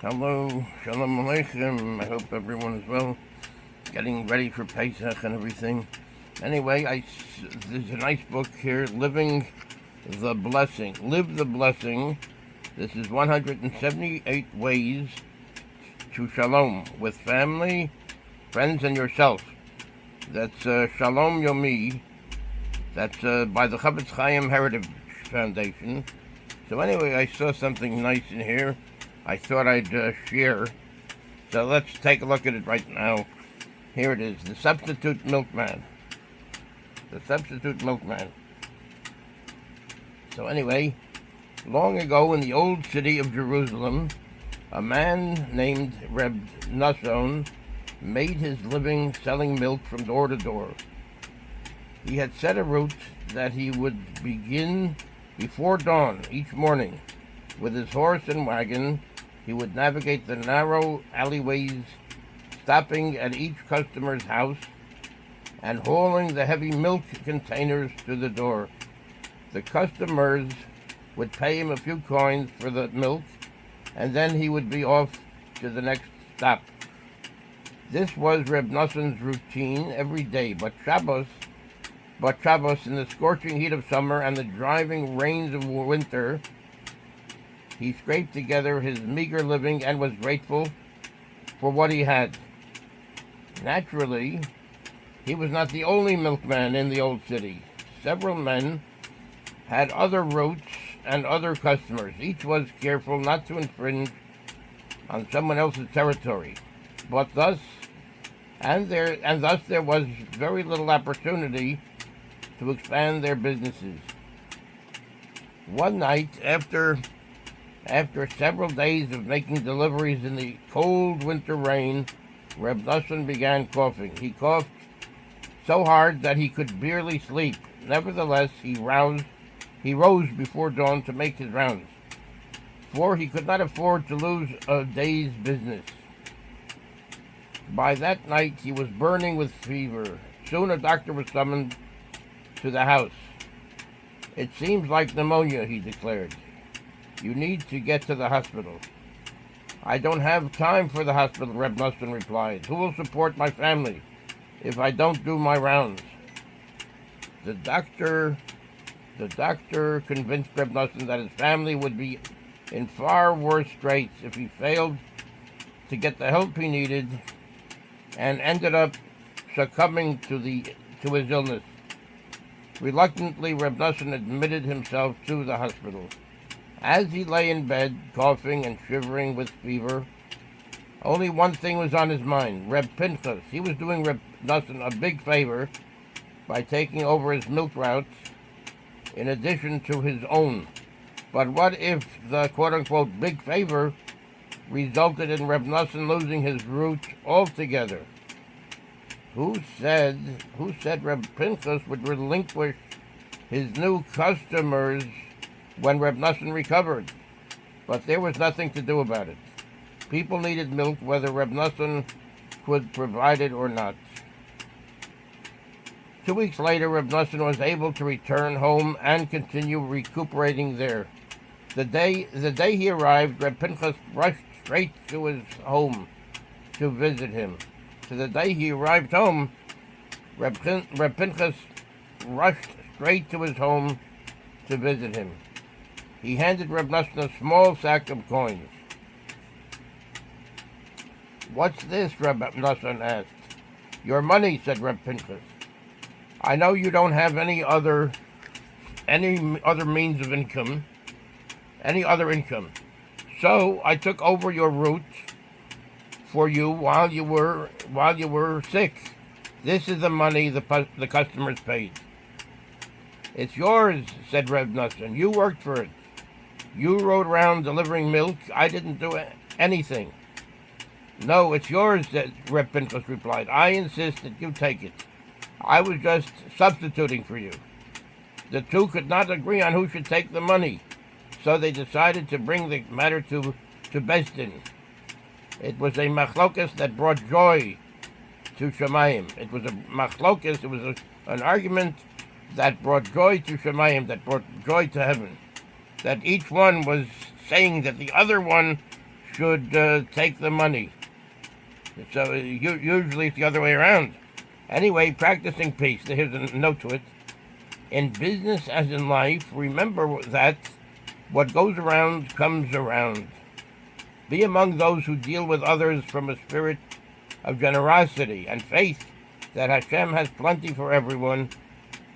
Hello, Shalom Aleichem. I hope everyone is well, getting ready for Pesach and everything. Anyway, there's a nice book here, Living the Blessing. Live the Blessing. This is 178 Ways to Shalom with family, friends, and yourself. That's Shalom Yomi. That's by the Chofetz Chaim Heritage Foundation. So anyway, I saw something nice in here. I thought I'd share. So let's take a look at it right now. Here it is, the substitute milkman. The substitute milkman. So anyway, long ago in the old city of Jerusalem, a man named Reb Nasson made his living selling milk from door to door. He had set a route that he would begin before dawn each morning. With his horse and wagon, he would navigate the narrow alleyways, stopping at each customer's house and hauling the heavy milk containers to the door. The customers would pay him a few coins for the milk, and then he would be off to the next stop. This was Reb Nasson's routine every day, but Shabbos, in the scorching heat of summer and the driving rains of winter, he scraped together his meager living and was grateful for what he had. Naturally, he was not the only milkman in the old city. Several men had other routes and other customers. Each was careful not to infringe on someone else's territory. But thus there was very little opportunity to expand their businesses. One night, after several days of making deliveries in the cold winter rain, Reb Nasson began coughing. He coughed so hard that he could barely sleep. Nevertheless, he rose before dawn to make his rounds, for he could not afford to lose a day's business. By that night, he was burning with fever. Soon a doctor was summoned to the house. "It seems like pneumonia," he declared. "You need to get to the hospital." "I don't have time for the hospital," Reb Nasson replied. "Who will support my family if I don't do my rounds?" The doctor convinced Reb Nasson that his family would be in far worse straits if he failed to get the help he needed and ended up succumbing to his illness. Reluctantly, Reb Nasson admitted himself to the hospital. As he lay in bed, coughing and shivering with fever, only one thing was on his mind: Reb Pinchas. He was doing Reb Nasson a big favor by taking over his milk routes in addition to his own. But what if the quote-unquote big favor resulted in Reb Nasson losing his route altogether? Who said Reb Pinchas would relinquish his new customers when Reb Nasson recovered? But there was nothing to do about it. People needed milk whether Reb Nasson could provide it or not. 2 weeks later, Reb Nasson was able to return home and continue recuperating there. The day he arrived, Reb Pinchas rushed straight to his home to visit him. To the day he arrived home, Reb Pinchas rushed straight to his home to visit him. He handed Reb Nasson a small sack of coins. "What's this?" Reb Nasson asked. "Your money," said Reb Pinchas. "I know you don't have any other means of income, any other income. So I took over your route for you while you were sick. This is the money the customers paid." "It's yours," said Reb Nasson. "You worked for it. You rode around delivering milk. I didn't do anything." "No, it's yours," Reb Pinchas replied. "I insist that you take it. I was just substituting for you." The two could not agree on who should take the money, so they decided to bring the matter to Beis Din. It was a machlokas that brought joy to Shemayim. It was a machlokas, it was an argument that brought joy to Shemayim, that brought joy to heaven. That each one was saying that the other one should take the money. So usually it's the other way around. Anyway, practicing peace. Here's a note to it. In business as in life, remember that what goes around comes around. Be among those who deal with others from a spirit of generosity and faith that Hashem has plenty for everyone,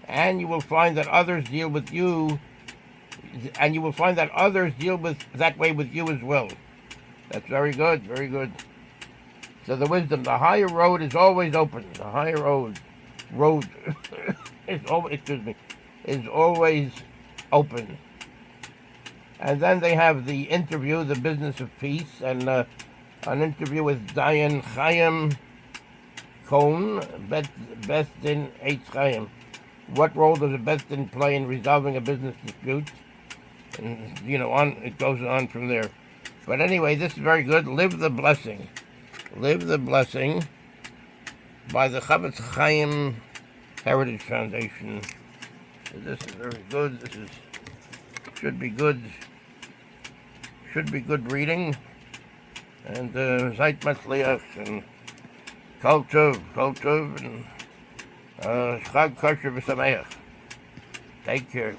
and you will find that others deal with you, and you will find that others deal with that way with you as well. That's very good, very good. So the wisdom, the higher road is always open. The higher road is always open. And then they have the interview, the business of peace, and an interview with Dayan Chaim Cohn, Beth Din Eitz Chaim. What role does a Beth Din play in resolving a business dispute? And it goes on from there. But anyway, this is very good. Live the blessing. Live the blessing by the Chofetz Chaim Heritage Foundation. So this is very good. Should be good reading. And Zayt Matzliach and Kol Tov and Chag Kosher V'Sameach. Take care.